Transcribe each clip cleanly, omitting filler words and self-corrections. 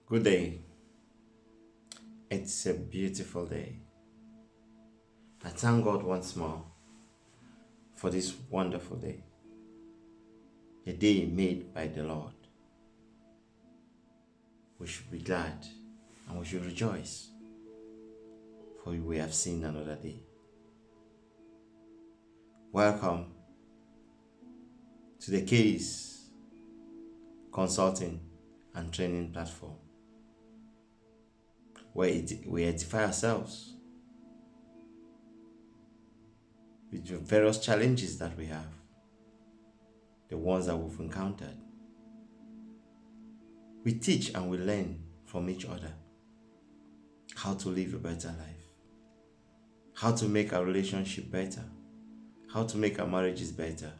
Good day. It's a beautiful day. I thank God once more for this wonderful day, a day made by the Lord. We should be glad and we should rejoice, for we have seen another day. Welcome to the Case Consulting and Training Platform, where we edify ourselves with the various challenges that we have, the ones that we've encountered. We teach and we learn from each other how to live a better life, how to make our relationship better, how to make our marriages better,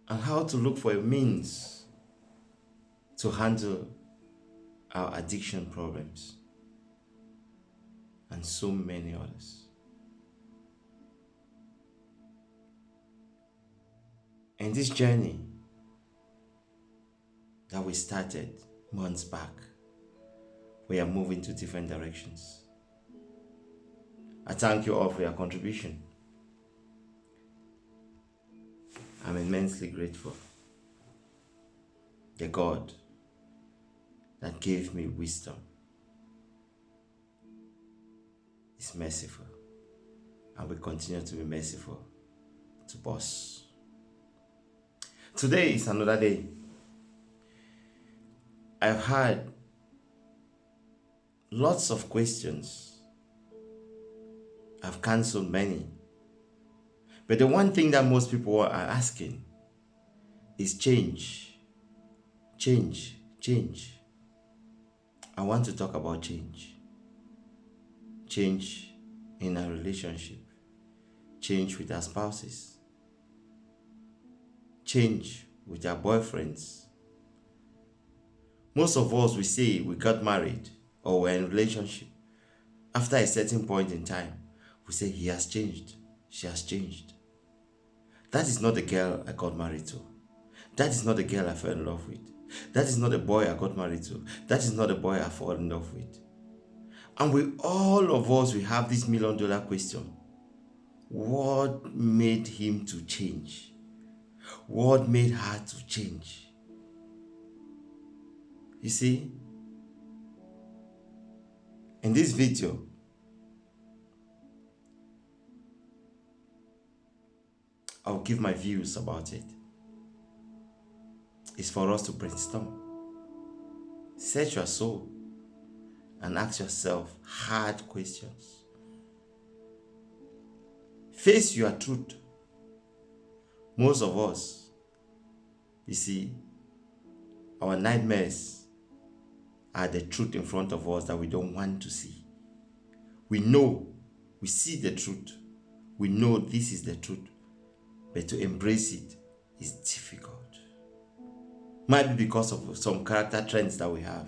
and how to look for a means to handle our addiction problems, and so many others. In this journey that we started months back, we are moving to different directions. I thank you all for your contribution. I'm immensely grateful. The God that gave me wisdom is merciful and will continue to be merciful to us. Today is another day. I've had lots of questions. I've cancelled many. But the one thing that most people are asking is change. Change. Change. I want to talk about change. Change in our relationship. Change with our spouses. Change with our boyfriends. Most of us, we say we got married or we're in a relationship. After a certain point in time, we say he has changed, she has changed. That is not the girl I got married to. That is not the girl I fell in love with. That is not the boy I got married to. That is not the boy I fall in love with. And all of us, we have this $1 million question. What made him to change? What made her to change? You see, in this video, I'll give my views about it. It's for us to brainstorm. Search your soul and ask yourself hard questions. Face your truth. Most of us, you see, our nightmares are the truth in front of us that we don't want to see. We know, we see the truth. We know this is the truth. But to embrace it is difficult. Might be because of some character trends that we have.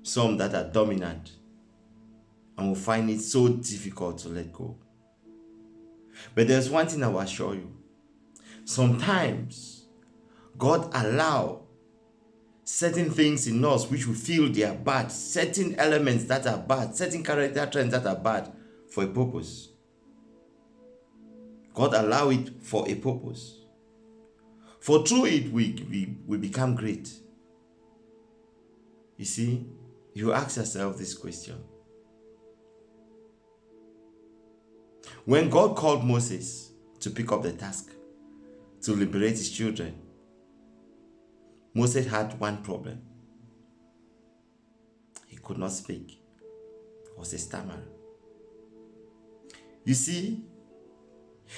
Some that are dominant. And we find it so difficult to let go. But there's one thing I will assure you. Sometimes God allows certain things in us which we feel they are bad, certain elements that are bad, certain character trends that are bad for a purpose. God allow it for a purpose. For through it, we become great. You see, you ask yourself this question. When God called Moses to pick up the task, to liberate his children, Moses had one problem. He could not speak. He was a stammerer. You see,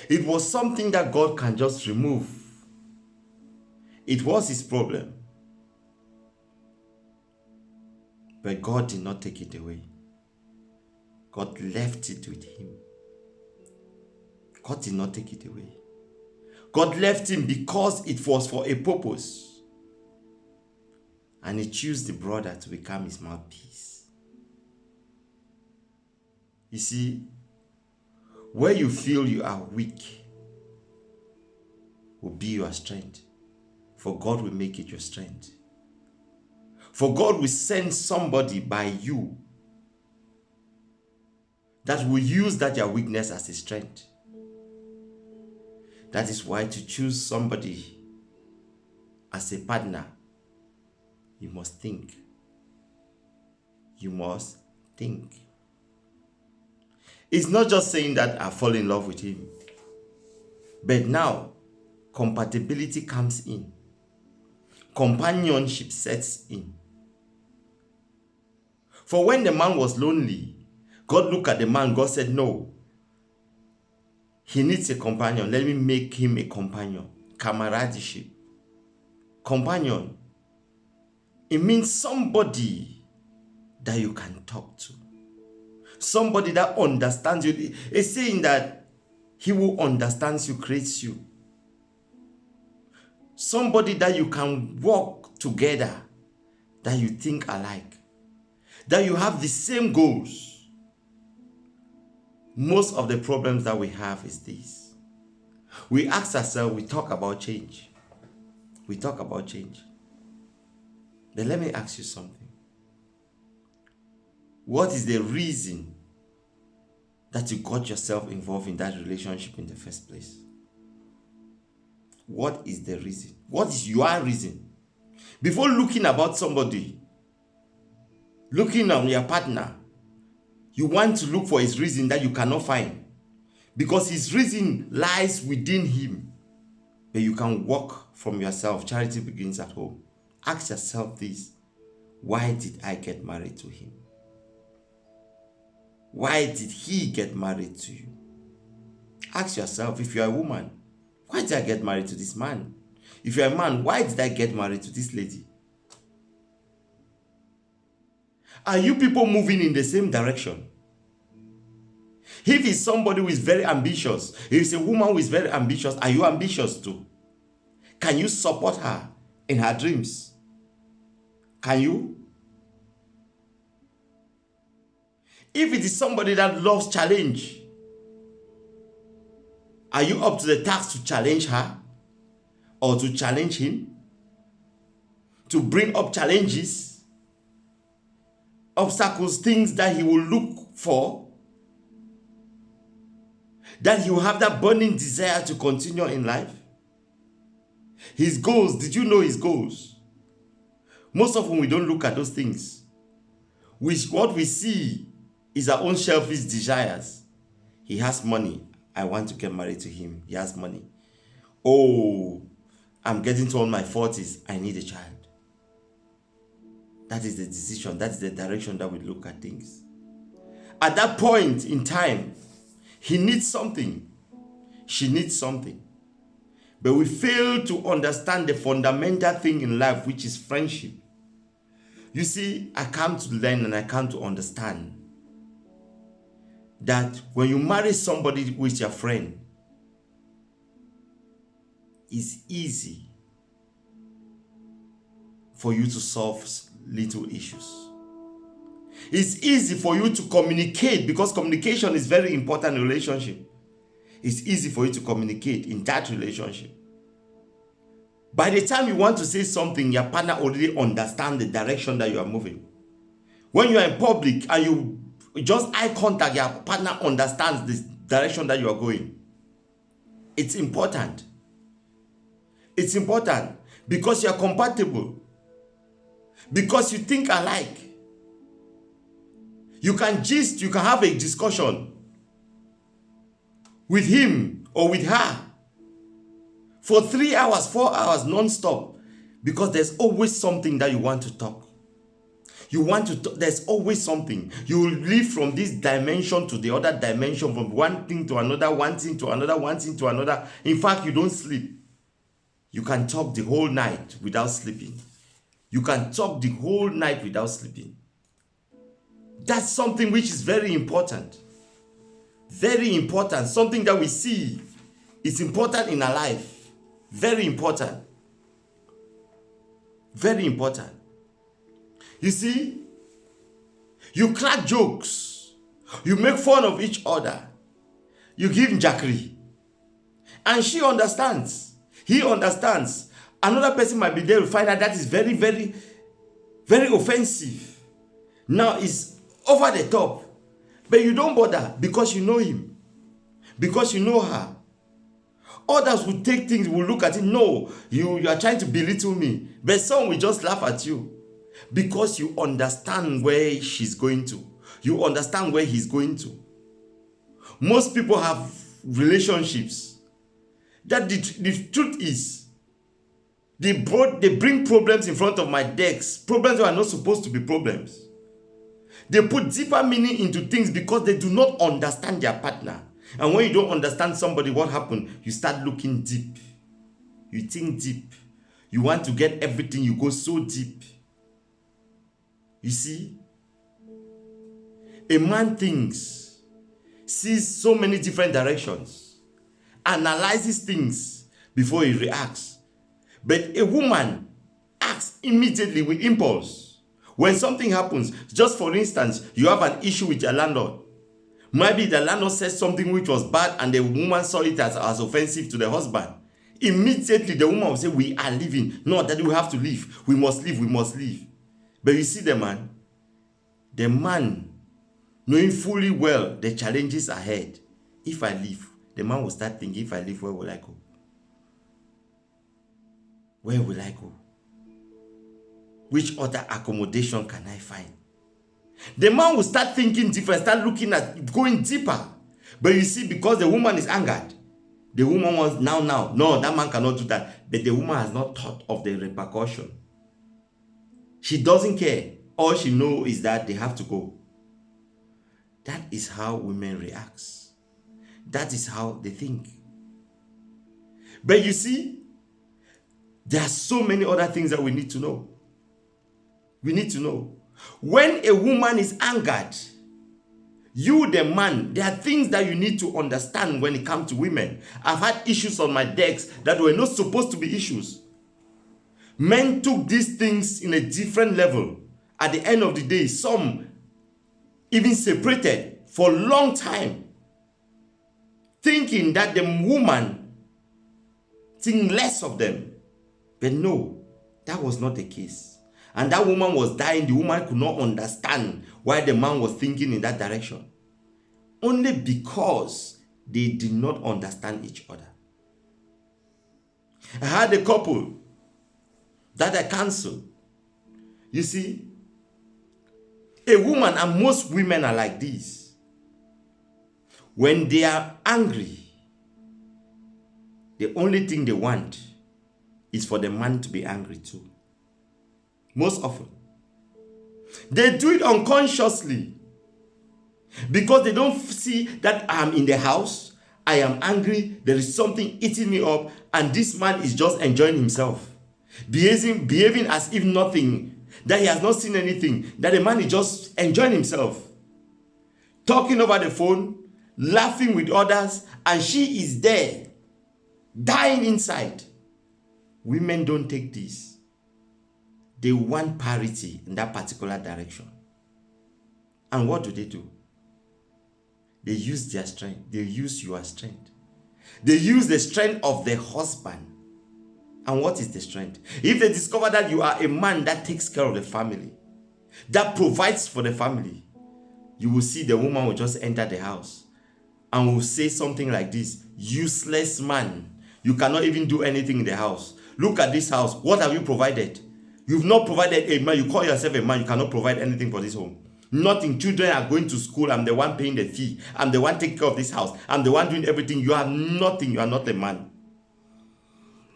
it was something that God can just remove. It was his problem. But God did not take it away. God left it with him. God did not take it away. God left him because it was for a purpose. And he chose the brother to become his mouthpiece. You see, where you feel you are weak will be your strength. For God will make it your strength. For God will send somebody by you that will use that your weakness as a strength. That is why to choose somebody as a partner, you must think. You must think. It's not just saying that I fall in love with him, but now compatibility comes in. Companionship sets in. For when the man was lonely, God looked at the man. God said, no, he needs a companion. Let me make him a companion. Camaraderie. Companion. It means somebody that you can talk to. Somebody that understands you. It's saying that he will understand you, creates you. Somebody that you can walk together, that you think alike, that you have the same goals. Most of the problems that we have is this. We ask ourselves, we talk about change. We talk about change. Then let me ask you something. What is the reason that you got yourself involved in that relationship in the first place? What is the reason? What is your reason? Before looking about somebody, looking on your partner, you want to look for his reason that you cannot find. Because his reason lies within him. But you can walk from yourself. Charity begins at home. Ask yourself this. Why did I get married to him? Why did he get married to you? Ask yourself, if you are a woman, why did I get married to this man? If you're a man, why did I get married to this lady? Are you people moving in the same direction? If it's somebody who is very ambitious, if it's a woman who is very ambitious, are you ambitious too? Can you support her in her dreams? Can you? If it is somebody that loves challenge, are you up to the task to challenge her or to challenge him? To bring up challenges, obstacles, things that he will look for, that he will have that burning desire to continue in life? His goals, did you know his goals? Most often we don't look at those things. What we see is our own selfish desires. He has money. I want to get married to him. He has money. Oh, I'm getting to all my 40s. I need a child. That is the decision. That is the direction that we look at things. At that point in time, he needs something. She needs something. But we fail to understand the fundamental thing in life, which is friendship. You see, I come to learn and I come to understand that when you marry somebody who is your friend, it's easy for you to solve little issues. It's easy for you to communicate, because communication is very important in a relationship. It's easy for you to communicate in that relationship. By the time you want to say something, your partner already understands the direction that you are moving. When you are in public and you just eye contact, your partner understands the direction that you are going. It's important. It's important because you are compatible. Because you think alike. You can gist, you can have a discussion with him or with her for 3 hours, 4 hours, non-stop, because there's always something that you want to talk. You want to talk, there's always something. You will live from this dimension to the other dimension, from one thing to another, one thing to another, one thing to another. In fact, you don't sleep. You can talk the whole night without sleeping. You can talk the whole night without sleeping. That's something which is very important. Very important. Something that we see is important in our life. Very important. Very important. You see, you crack jokes. You make fun of each other. You give jackery. And she understands. He understands. Another person might be there to find out that is very, very very offensive. Now it's over the top. But you don't bother because you know him. Because you know her. Others will take things, will look at it. No, you are trying to belittle me. But some will just laugh at you. Because you understand where she's going to. You understand where he's going to. Most people have relationships that the truth is, they bring problems in front of my decks. Problems that are not supposed to be problems. They put deeper meaning into things because they do not understand their partner. And when you don't understand somebody, what happened? You start looking deep. You think deep. You want to get everything. You go so deep. You see? A man thinks, sees so many different directions, analyzes things before he reacts. But a woman acts immediately with impulse. When something happens, just for instance, you have an issue with your landlord. Maybe the landlord said something which was bad and the woman saw it as offensive to the husband. Immediately the woman will say, we are leaving. No, that we have to leave. We must leave, we must leave. But you see the man, knowing fully well the challenges ahead, if I leave, the man will start thinking, if I leave, where will I go? Where will I go? Which other accommodation can I find? The man will start thinking different, start looking at, going deeper. But you see, because the woman is angered, the woman wants now. No, that man cannot do that. But the woman has not thought of the repercussion. She doesn't care. All she knows is that they have to go. That is how women react. That is how they think. But you see, there are so many other things that we need to know. We need to know. When a woman is angered, you, the man, there are things that you need to understand when it comes to women. I've had issues on my decks that were not supposed to be issues. Men took these things in a different level. At the end of the day, some even separated for a long time, thinking that the woman think less of them. But no, that was not the case. And that woman was dying. The woman could not understand why the man was thinking in that direction. Only because they did not understand each other. I had a couple that I canceled. You see, a woman, and most women are like this. When they are angry, the only thing they want is for the man to be angry too. Most often. They do it unconsciously. Because they don't see that I'm in the house, I am angry, there is something eating me up, and this man is just enjoying himself. Behaving as if nothing, that he has not seen anything, that the man is just enjoying himself. Talking over the phone, laughing with others, and she is there, dying inside. Women don't take this. They want parity in that particular direction. And what do? They use their strength. They use your strength. They use the strength of the husband. And what is the strength? If they discover that you are a man that takes care of the family, that provides for the family, you will see the woman will just enter the house and will say something like this: useless man, you cannot even do anything in the house. Look at this house. What have you provided? You've not provided a man. You call yourself a man. You cannot provide anything for this home. Nothing. Children are going to school. I'm the one paying the fee. I'm the one taking care of this house. I'm the one doing everything. You have nothing. You are not a man.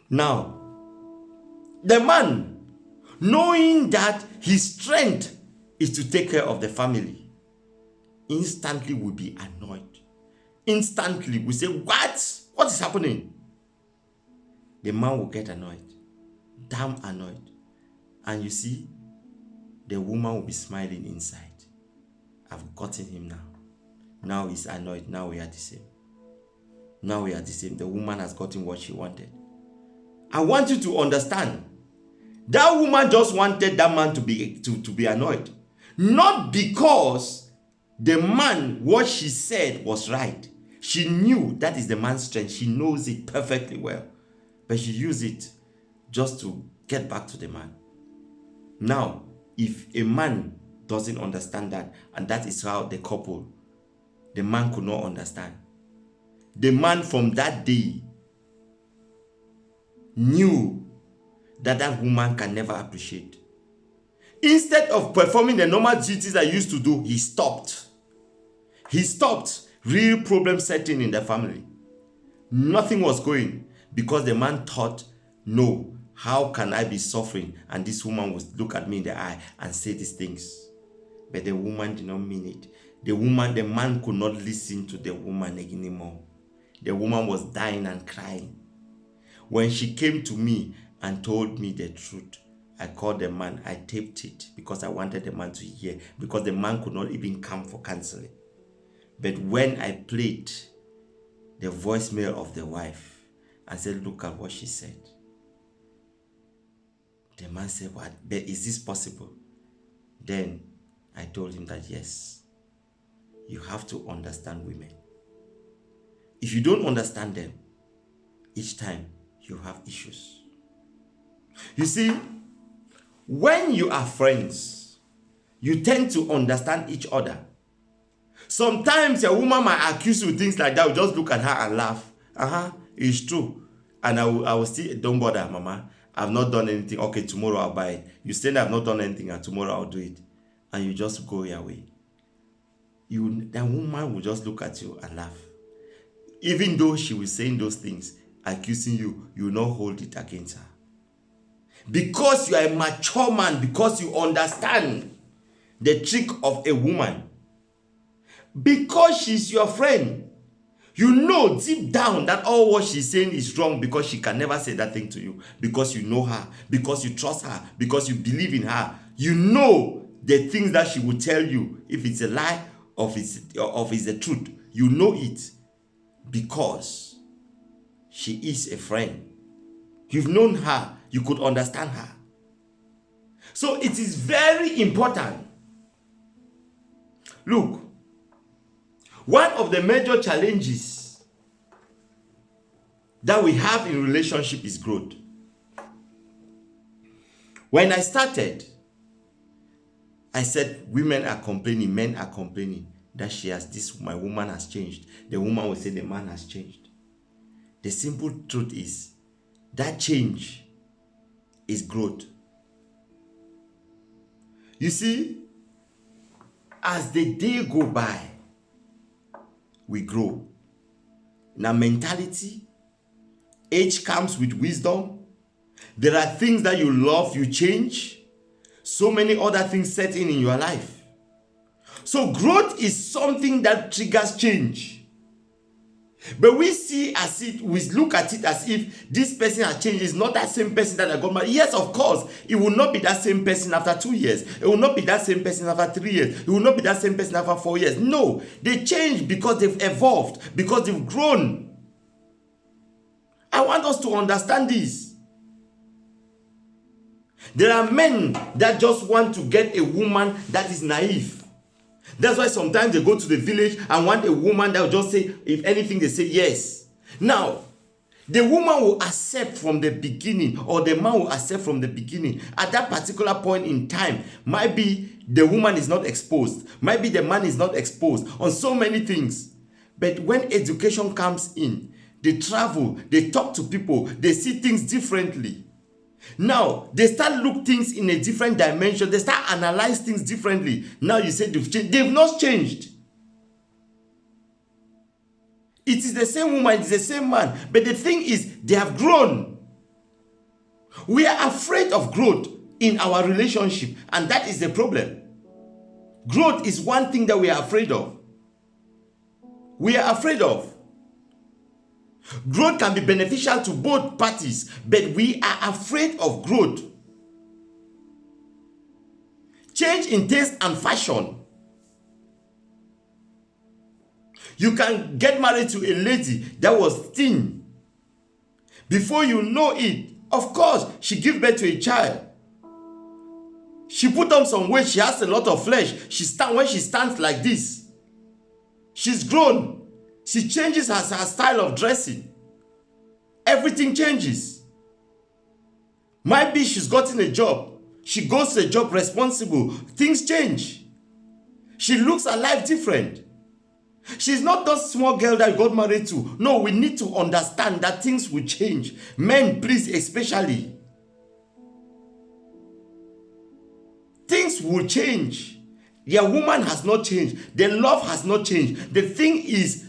Now, the man, knowing that his strength is to take care of the family, instantly will be annoyed. Instantly will say, what? What is happening? The man will get annoyed. Damn annoyed. And you see, the woman will be smiling inside. I've gotten him now. Now he's annoyed. Now we are the same. Now we are the same. The woman has gotten what she wanted. I want you to understand. That woman just wanted that man to be annoyed. Not because the man, what she said was right. She knew that is the man's strength. She knows it perfectly well. But she used it just to get back to the man. Now, if a man doesn't understand that, and that is how the man could not understand. The man from that day knew that that woman can never appreciate. Instead of performing the normal duties I used to do, he stopped. He stopped. Real problem setting in the family. Nothing was going because the man thought, no, how can I be suffering? And this woman would look at me in the eye and say these things. But the woman did not mean it. The man could not listen to the woman anymore. The woman was dying and crying. When she came to me and told me the truth, I called the man. I taped it because I wanted the man to hear, because the man could not even come for counseling. But when I played the voicemail of the wife and said, look at what she said, the man said, what? But is this possible? Then I told him that yes, you have to understand women. If you don't understand them, each time you have issues. You see, when you are friends, you tend to understand each other. Sometimes a woman might accuse you of things like that. You just look at her and laugh. It's true. And I will still, don't bother, mama. I've not done anything. Okay, tomorrow I'll buy it. You say I've not done anything and tomorrow I'll do it. And you just go your way. That woman will just look at you and laugh. Even though she was saying those things, accusing you, you will not hold it against her. Because you are a mature man, because you understand the trick of a woman. Because she's your friend, you know deep down that all what she's saying is wrong, because she can never say that thing to you, because you know her, because you trust her, because you believe in her. You know the things that she will tell you, if it's a lie or if it's the truth. You know it because she is a friend. You've known her, you could understand her. So it is very important. Look, one of the major challenges that we have in relationship is growth. When I started, I said women are complaining, men are complaining that my woman has changed. The woman will say the man has changed. The simple truth is that change is growth. You see, as the day go by, we grow. In our mentality, age comes with wisdom. There are things that you love, you change. So many other things set in your life. So growth is something that triggers change. But we look at it as if this person has changed. It's not that same person that I got married. Yes, of course, it will not be that same person after 2 years. It will not be that same person after 3 years. It will not be that same person after 4 years. No, they change because they've evolved, because they've grown. I want us to understand this. There are men that just want to get a woman that is naive. That's why sometimes they go to the village and want a woman that will just say, if anything, they say yes. Now, the woman will accept from the beginning, or the man will accept from the beginning. At that particular point in time, might be the woman is not exposed. Might be the man is not exposed on so many things. But when education comes in, they travel, they talk to people, they see things differently. Now, they start look things in a different dimension. They start analyze things differently. Now you say they've changed. They've not changed. It is the same woman, it is the same man. But the thing is, they have grown. We are afraid of growth in our relationship, and that is the problem. Growth is one thing that we are afraid of. We are afraid of. Growth can be beneficial to both parties, but we are afraid of growth. Change in taste and fashion. You can get married to a lady that was thin. Before you know it, of course, she gives birth to a child. She put on some weight, she has a lot of flesh. When she stands like this, she's grown. She changes her style of dressing. Everything changes. Might be she's gotten a job. She goes to a job responsible. Things change. She looks at life different. She's not that small girl that you got married to. No, we need to understand that things will change. Men, please, especially. Things will change. Your woman has not changed. The love has not changed. The thing is,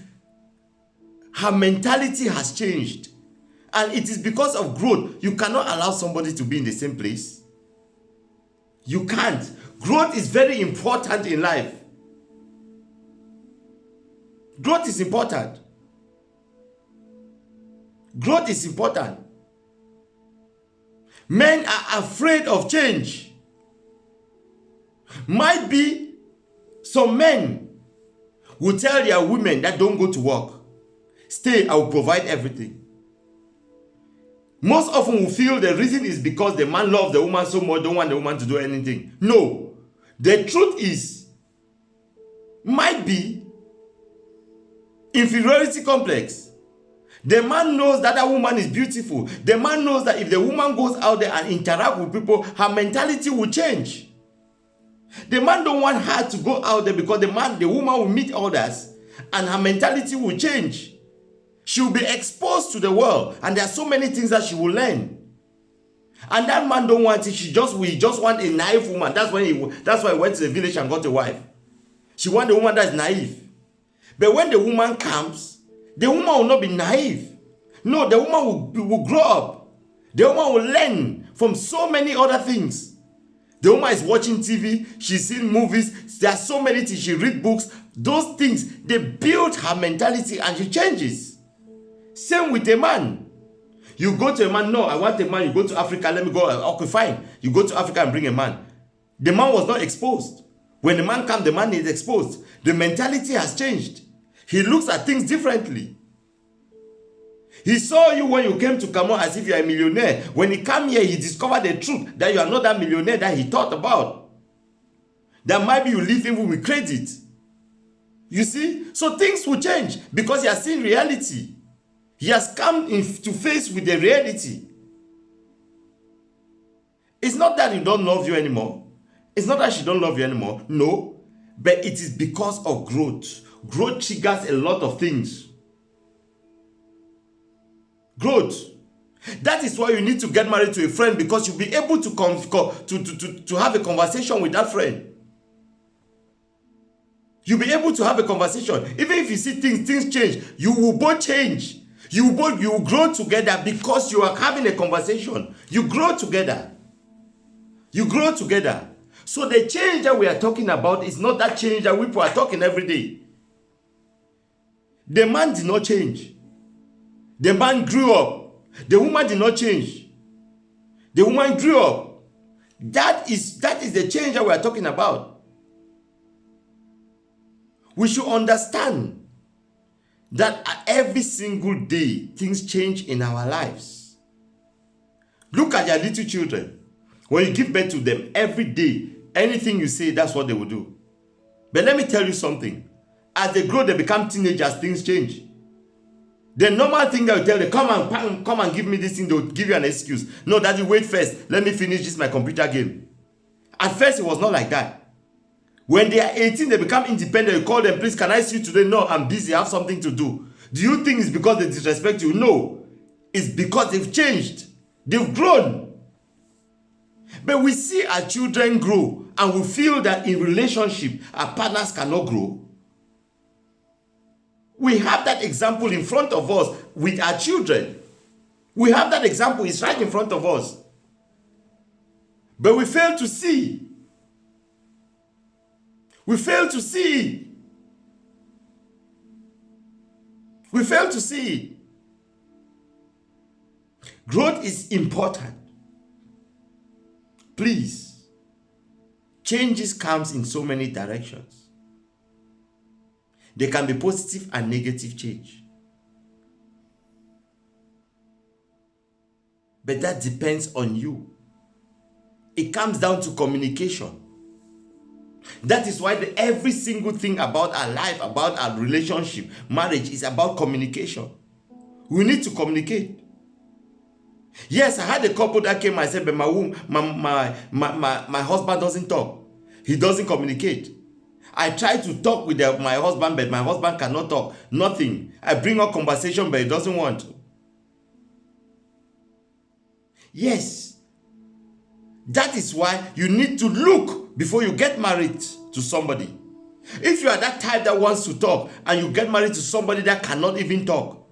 her mentality has changed. And it is because of growth. You cannot allow somebody to be in the same place. You can't. Growth is very important in life. Growth is important. Growth is important. Men are afraid of change. Might be some men will tell their women that don't go to work. Stay, I will provide everything. Most often we feel the reason is because the man loves the woman so much, don't want the woman to do anything. No. The truth is, might be inferiority complex. The man knows that woman is beautiful. The man knows that if the woman goes out there and interact with people, her mentality will change. The man don't want her to go out there because the woman will meet others and her mentality will change. She will be exposed to the world and there are so many things that she will learn. And that man don't want it. He just want a naive woman. That's why he went to the village and got a wife. She wants a woman that is naive. But when the woman comes, the woman will not be naive. No, the woman will grow up. The woman will learn from so many other things. The woman is watching TV, she's seen movies, there are so many things, she reads books. Those things, they build her mentality and she changes. Same with a man. You go to a man, no, I want a man, you go to Africa, let me go, okay, fine. You go to Africa and bring a man. The man was not exposed. When the man comes, the man is exposed. The mentality has changed. He looks at things differently. He saw you when you came to Cameroon as if you are a millionaire. When he came here, he discovered the truth that you are not that millionaire that he thought about. That might be you live even with credit. You see? So things will change because he has seen reality. He has come to face with the reality. It's not that he don't love you anymore. It's not that she don't love you anymore. No. But it is because of growth. Growth triggers a lot of things. Growth. That is why you need to get married to a friend, because you'll be able to have a conversation with that friend. You'll be able to have a conversation. Even if you see things change, you will both change. You will grow together because you are having a conversation. You grow together. You grow together. So the change that we are talking about is not that change that people are talking every day. The man did not change. The man grew up. The woman did not change. The woman grew up. That is the change that we are talking about. We should understand that every single day things change in our lives. Look at your little children. When you give birth to them, every day, anything you say, that's what they will do. But let me tell you something. As they grow, they become teenagers, things change. The normal thing that you tell them, come and give me this thing, they'll give you an excuse. No, daddy, wait first. Let me finish this, my computer game. At first, it was not like that. When they are 18, they become independent. You call them, please, can I see you today? No, I'm busy, I have something to do. Do you think it's because they disrespect you? No. It's because they've changed. They've grown. But we see our children grow and we feel that in relationship, our partners cannot grow. We have that example in front of us with our children. We have that example, it's right in front of us. But we fail to see. We fail to see. We fail to see. Growth is important. Please. Changes comes in so many directions. There can be positive and negative change. But that depends on you. It comes down to communication. That is why every single thing about our life, about our relationship, marriage is about communication. We need to communicate. Yes, I had a couple that came and said, but my husband doesn't talk. He doesn't communicate. I try to talk with my husband, but my husband cannot talk. Nothing. I bring up conversation, but he doesn't want. Yes. That is why you need to look before you get married to somebody. If you are that type that wants to talk and you get married to somebody that cannot even talk,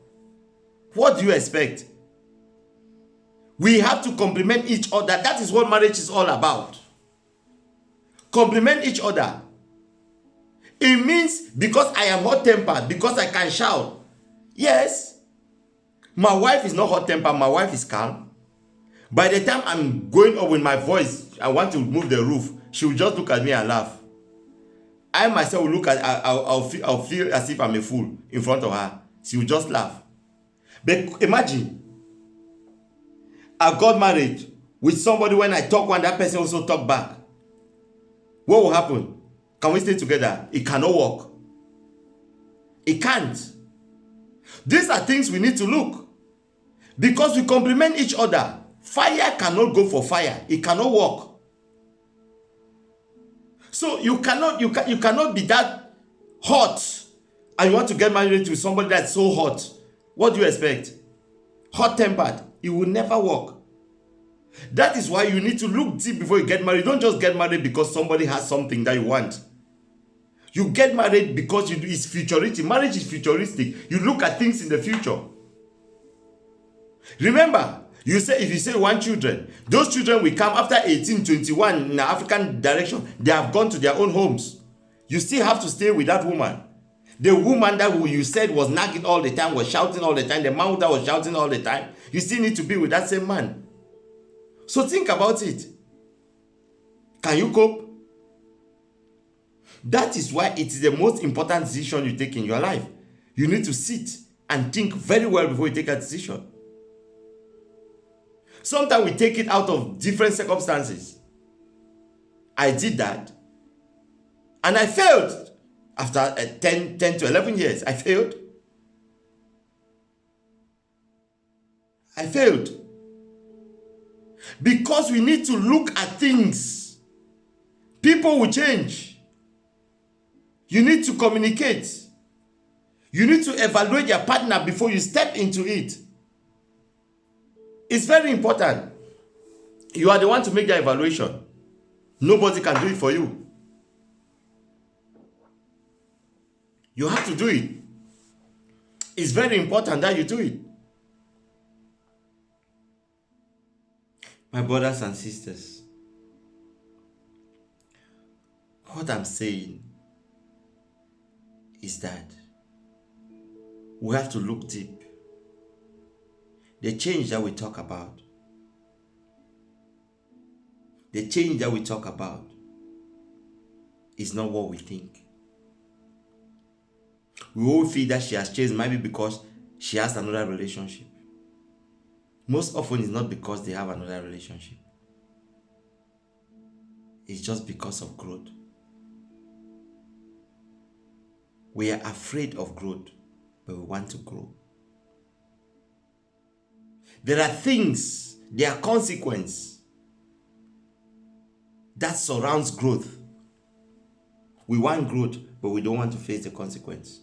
what do you expect? We have to complement each other. That is what marriage is all about. Complement each other. It means because I am hot-tempered, because I can shout. Yes, my wife is not hot-tempered, my wife is calm. By the time I'm going up with my voice, I want to move the roof, she will just look at me and laugh. I myself will look at, I'll feel as if I'm a fool in front of her. She will just laugh. But imagine, I got married with somebody, when I talk one, that person also talk back. What will happen? Can we stay together? It cannot work. It can't. These are things we need to look. Because we complement each other. Fire cannot go for fire. It cannot work. So you cannot be that hot and you want to get married to somebody that's so hot. What do you expect? Hot-tempered. It will never work. That is why you need to look deep before you get married. Don't just get married because somebody has something that you want. You get married because it's futuristic. Marriage is futuristic. You look at things in the future. Remember, if you say you want children, those children will come after 18, 21 in the African direction. They have gone to their own homes. You still have to stay with that woman. The woman that you said was nagging all the time, was shouting all the time, the man that was shouting all the time, you still need to be with that same man. So think about it. Can you cope? That is why it is the most important decision you take in your life. You need to sit and think very well before you take a decision. Sometimes we take it out of different circumstances. I did that. And I failed. After 10 to 11 years, I failed. I failed. Because we need to look at things. People will change. You need to communicate. You need to evaluate your partner before you step into it. It's very important. You are the one to make the evaluation. Nobody can do it for you. You have to do it. It's very important that you do it. My brothers and sisters, what I'm saying is that we have to look deep. The change that we talk about, is not what we think. We all feel that she has changed, maybe because she has another relationship. Most often it's not because they have another relationship. It's just because of growth. We are afraid of growth, but we want to grow. There are things, there are consequences that surrounds growth. We want growth, but we don't want to face the consequence.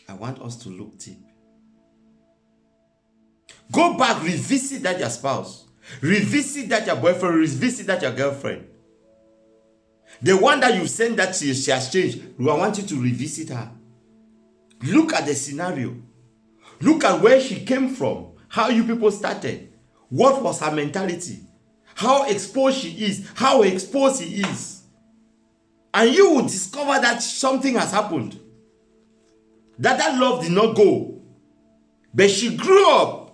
I want us to look deep. Go back, revisit that your spouse. Revisit that your boyfriend. Revisit that your girlfriend. The one that you sent that she has changed. I want you to revisit her. Look at the scenario. Look at where she came from. How you people started. What was her mentality? How exposed she is. How exposed he is. And you will discover that something has happened. That love did not go. But she grew up.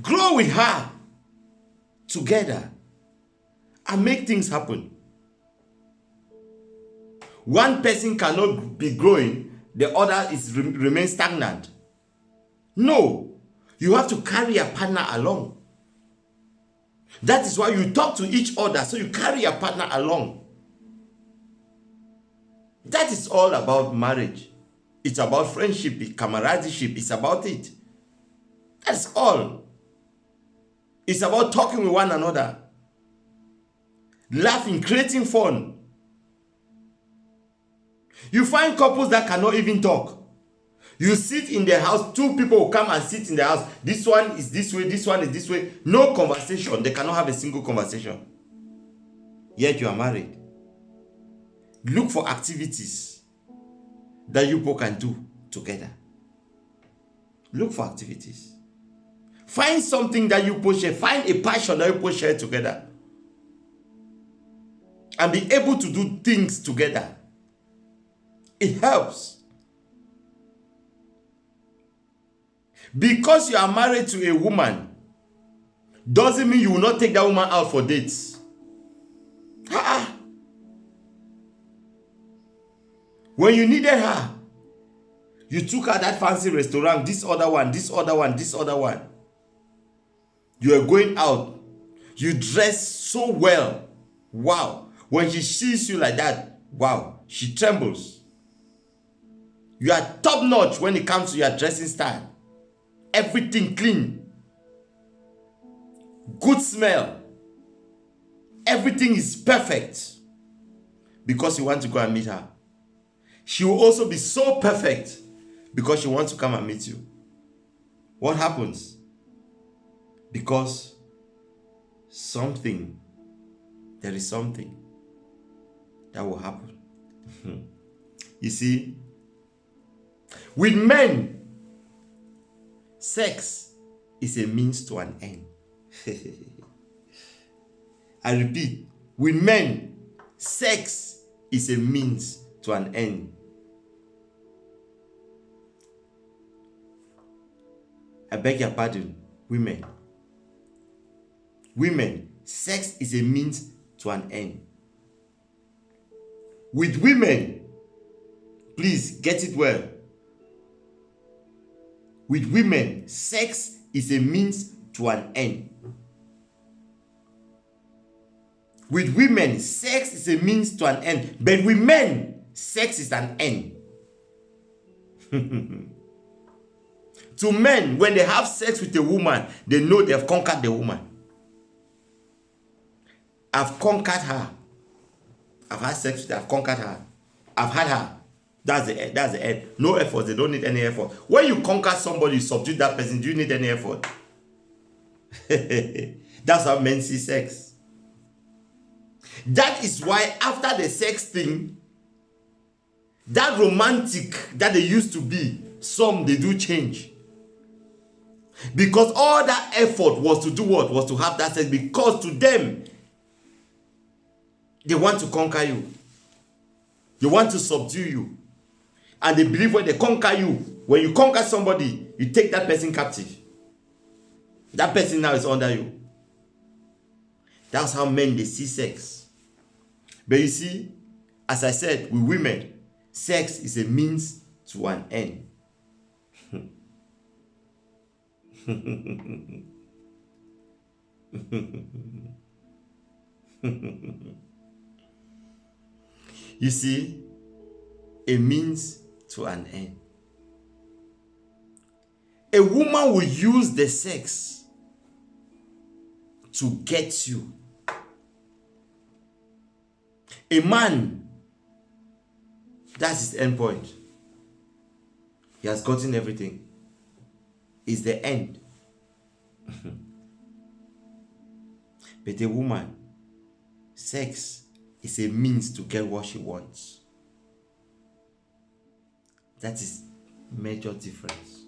Grow with her together and make things happen. One person cannot be growing, the other remains stagnant. No, you have to carry your partner along. That is why you talk to each other, so you carry your partner along. That is all about marriage. It's about friendship, camaraderie. It's about it. That's all. It's about talking with one another, laughing, creating fun. You find couples that cannot even talk. You sit in the house, two people will come and sit in the house. This one is this way, this one is this way. No conversation. They cannot have a single conversation. Yet you are married. Look for activities that you both can do together. Look for activities. Find something that you both share. Find a passion that you both share together. And be able to do things together. It helps. Because you are married to a woman doesn't mean you will not take that woman out for dates. When you needed her, you took her that fancy restaurant, this other one, this other one, this other one. You are going out. You dress so well. Wow. When she sees you like that, wow, she trembles. You are top notch when it comes to your dressing style. Everything clean. Good smell. Everything is perfect. Because you want to go and meet her. She will also be so perfect because she wants to come and meet you. What happens? Because there is something that will happen. You see, with men, sex is a means to an end. I repeat, with men, sex is a means to an end. I beg your pardon, women. Women, sex is a means to an end. With women, please get it well. With women, sex is a means to an end. With women, sex is a means to an end. But with men, sex is an end. To men, when they have sex with a woman, they know they have conquered the woman. I've conquered her. I've had sex with her. I've conquered her. I've had her. That's the end. That's the end. No effort. They don't need any effort. When you conquer somebody, you subdue that person, do you need any effort? That's how men see sex. That is why after the sex thing, that romantic that they used to be, some they do change. Because all that effort was to do what? Was to have that sex. Because to them, they want to conquer you. They want to subdue you. And they believe when they conquer you, when you conquer somebody, you take that person captive. That person now is under you. That's how men, they see sex. But you see, as I said, with women, sex is a means to an end. You see, a means to an end. A woman will use the sex to get you. A man, that's his end point. He has gotten everything. It's the end. But a woman, sex is a means to get what she wants. That is major difference.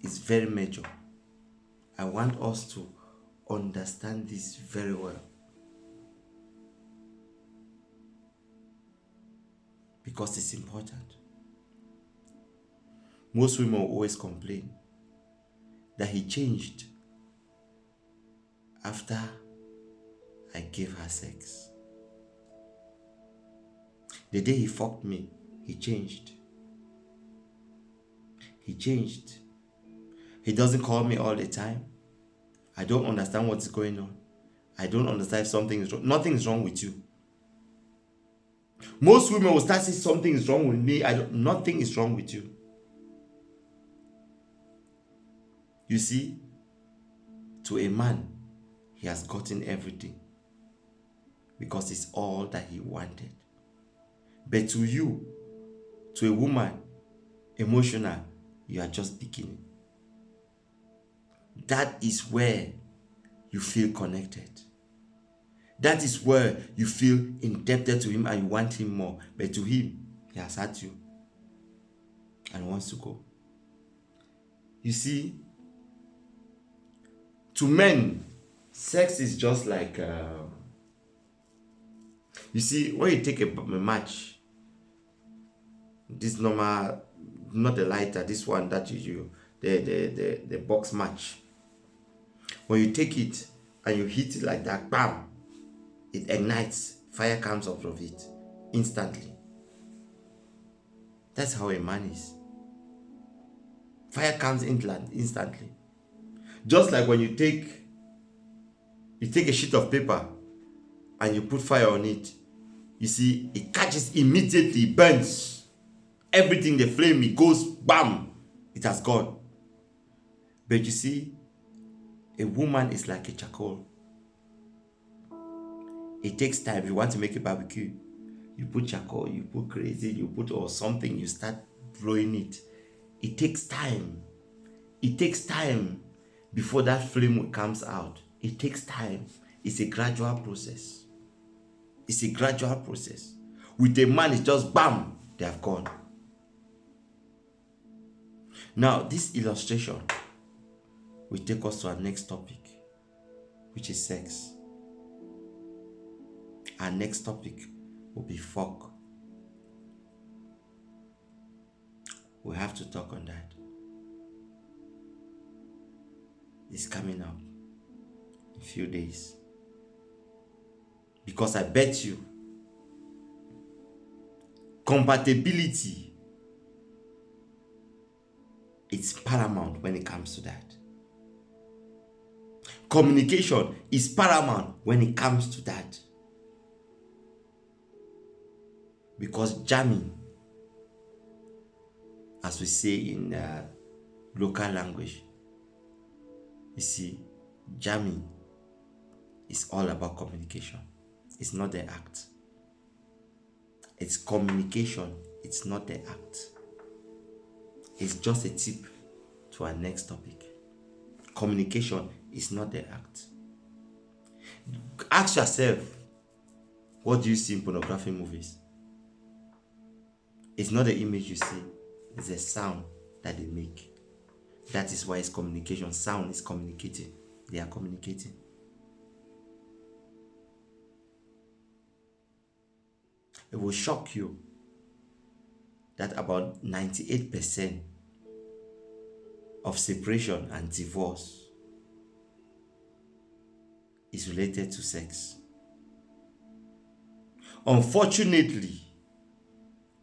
It's very major. I want us to understand this very well. Because it's important. Most women will always complain that he changed after I gave her sex. The day he fucked me, he changed. He changed. He doesn't call me all the time. I don't understand what's going on. I don't understand if something is wrong. Nothing is wrong with you. Most women will start saying something is wrong with me. Nothing is wrong with you. You see, to a man, he has gotten everything because it's all that he wanted. But to you, to a woman, emotional, you are just beginning. That is where you feel connected. That is where you feel indebted to him and you want him more. But to him, he has had you and wants to go. You see, to men, sex is just like, you see, when you take a match, this normal, not the lighter, this one that the box match. When you take it and you hit it like that, bam, it ignites, fire comes out of it instantly. That's how a man is. Fire comes instantly. Just like when you take a sheet of paper and you put fire on it, you see, it catches immediately, burns. Everything, the flame, it goes, bam, it has gone. But you see, a woman is like a charcoal. It takes time. If you want to make a barbecue, you put charcoal, you put crazy, you put or something, you start blowing it. It takes time. It takes time before that flame comes out. It takes time. It's a gradual process. It's a gradual process. With a man, it's just bam, they have gone. Now, this illustration will take us to our next topic, which is sex. Our next topic will be fuck. We have to talk on that. It's coming up in a few days. Because I bet you, compatibility is paramount when it comes to that. Communication is paramount when it comes to that. Because jamming, as we say in local language, you see, jamming is all about communication. It's not the act. It's communication. It's not the act. It's just a tip to our next topic. Communication is not the act. Ask yourself, what do you see in pornography movies? It's not the image you see, it's the sound that they make. That is why it's communication. Sound is communicating. They are communicating. It will shock you that about 98% of separation and divorce is related to sex. Unfortunately,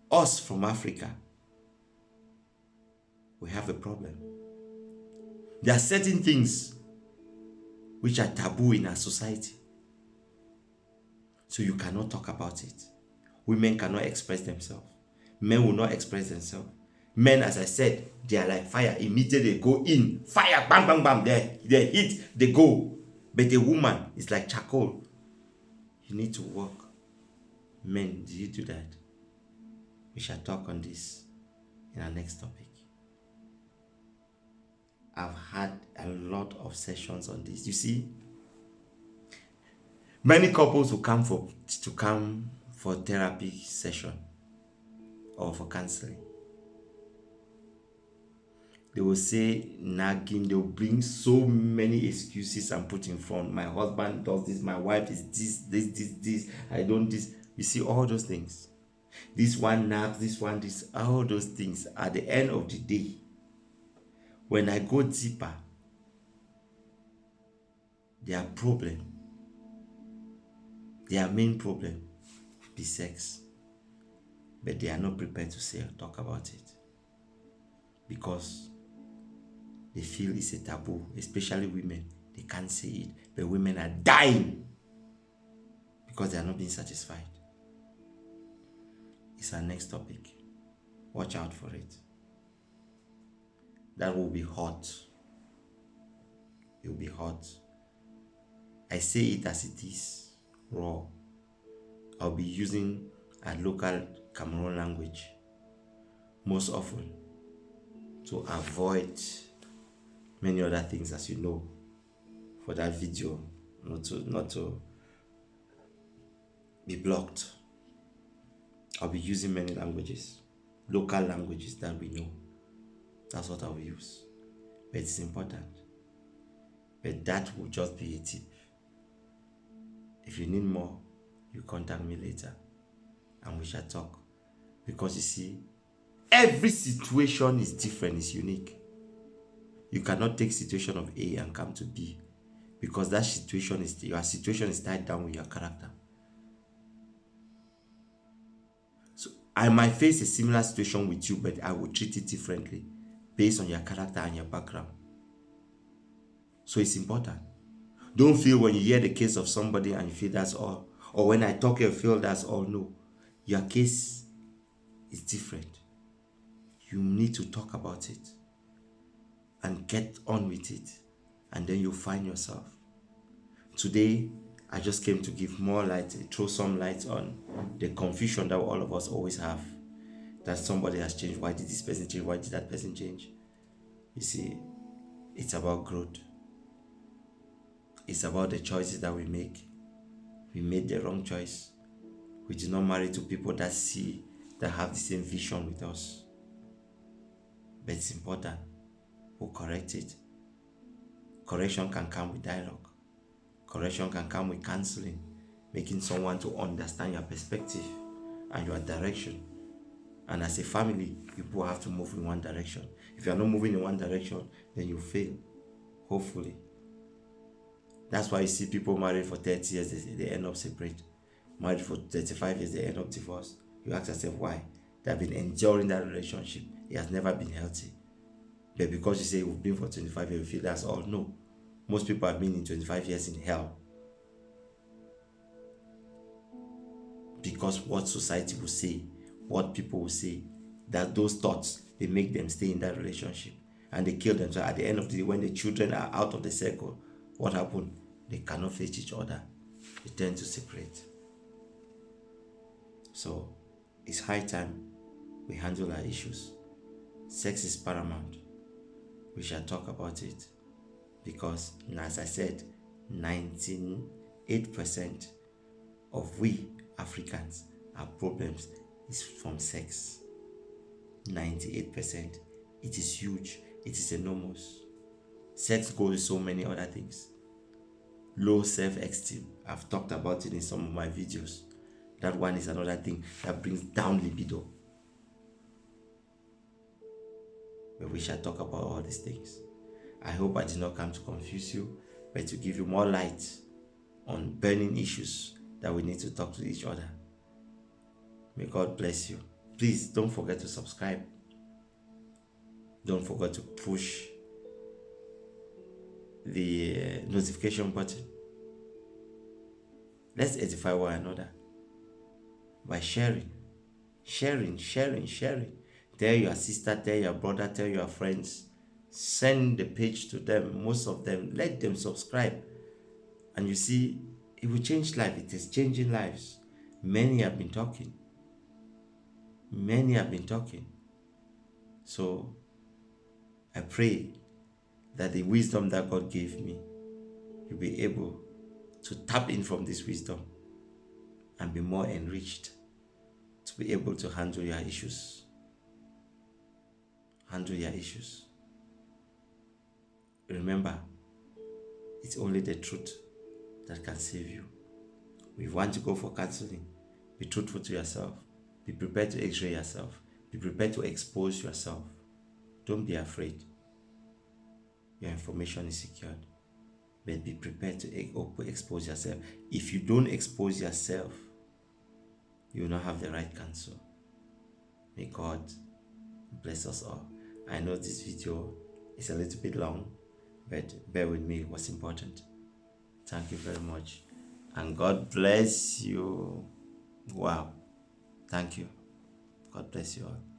us from Africa, we have a problem. There are certain things which are taboo in our society. So you cannot talk about it. Women cannot express themselves. Men will not express themselves. Men, as I said, they are like fire. Immediately they go in. Fire, bam, bam, bam. They hit, they go. But a woman is like charcoal. You need to work. Men, do you do that? We shall talk on this in our next topic. I've had a lot of sessions on this. You see, many couples will come for therapy session or for counseling. They will say nagging, they will bring so many excuses and put in front. My husband does this, my wife is this, I don't this. You see all those things. This one nags, this one this, all those things. At the end of the day, when I go deeper, their problem, their main problem be sex. But they are not prepared to say or talk about it. Because they feel it's a taboo, especially women. They can't say it. But women are dying because they are not being satisfied. is our next topic. Watch out for it. That will be hot. It will be hot. I say it as it is, raw. I'll be using a local Cameroon language most often to avoid many other things, as you know, for that video not to be blocked. I'll be using many languages, local languages that we know. That's what I'll use. But it's important. But that will just be a tip. If you need more, you contact me later and we shall talk. Because you see, every situation is different, is unique. You cannot take situation of A and come to B, because that situation is, your situation is tied down with your character. So I might face a similar situation with you, but I will treat it differently based on your character and your background. So it's important. Don't feel when you hear the case of somebody and you feel that's all, or when I talk you feel that's all. No, your case is different. You need to talk about it and get on with it, and then you'll find yourself. Today, I just came to give more light, throw some light on the confusion that all of us always have, that somebody has changed. Why did this person change? Why did that person change? You see, it's about growth. It's about the choices that we make. We made the wrong choice. We do not marry to people that have the same vision with us. But it's important. We'll correct it. Correction can come with dialogue. Correction can come with counseling, making someone to understand your perspective and your direction. And as a family, people have to move in one direction. If you are not moving in one direction, then you fail, hopefully. That's why you see people married for 30 years, they end up separate. Married for 35 years, they end up divorced. You ask yourself why. They have been enduring that relationship. It has never been healthy. But because you say we've been for 25 years, you feel that's all. No. Most people have been in 25 years in hell. Because what society will say, what people will say, that those thoughts, they make them stay in that relationship. And they kill them. So at the end of the day, when the children are out of the circle, what happened? They cannot face each other. They tend to separate. So it's high time we handle our issues. Sex is paramount. We shall talk about it. Because, as I said, 98% of we Africans, our problems is from sex. 98%. It is huge. It is enormous. Sex goes with so many other things. Low self-esteem. I've talked about it in some of my videos. That one is another thing that brings down libido. But we shall talk about all these things. I hope I did not come to confuse you, but to give you more light on burning issues that we need to talk to each other. May God bless you. Please don't forget to subscribe. Don't forget to push the notification button. Let's edify one another by sharing. Tell your sister, tell your brother, tell your friends. Send the page to them, most of them. Let them subscribe. And you see, it will change life. It is changing lives. Many have been talking. So I pray that the wisdom that God gave me, you'll be able to tap in from this wisdom and be more enriched to be able to handle your issues. Remember, it's only the truth that can save you. If you want to go for counseling, be truthful to yourself. Be prepared to x-ray yourself. Be prepared to expose yourself. Don't be afraid. Your information is secured. But be prepared to expose yourself. If you don't expose yourself, you will not have the right counsel. May God bless us all. I know this video is a little bit long, but bear with me, it was important. Thank you very much. And God bless you. Wow. Thank you. God bless you all.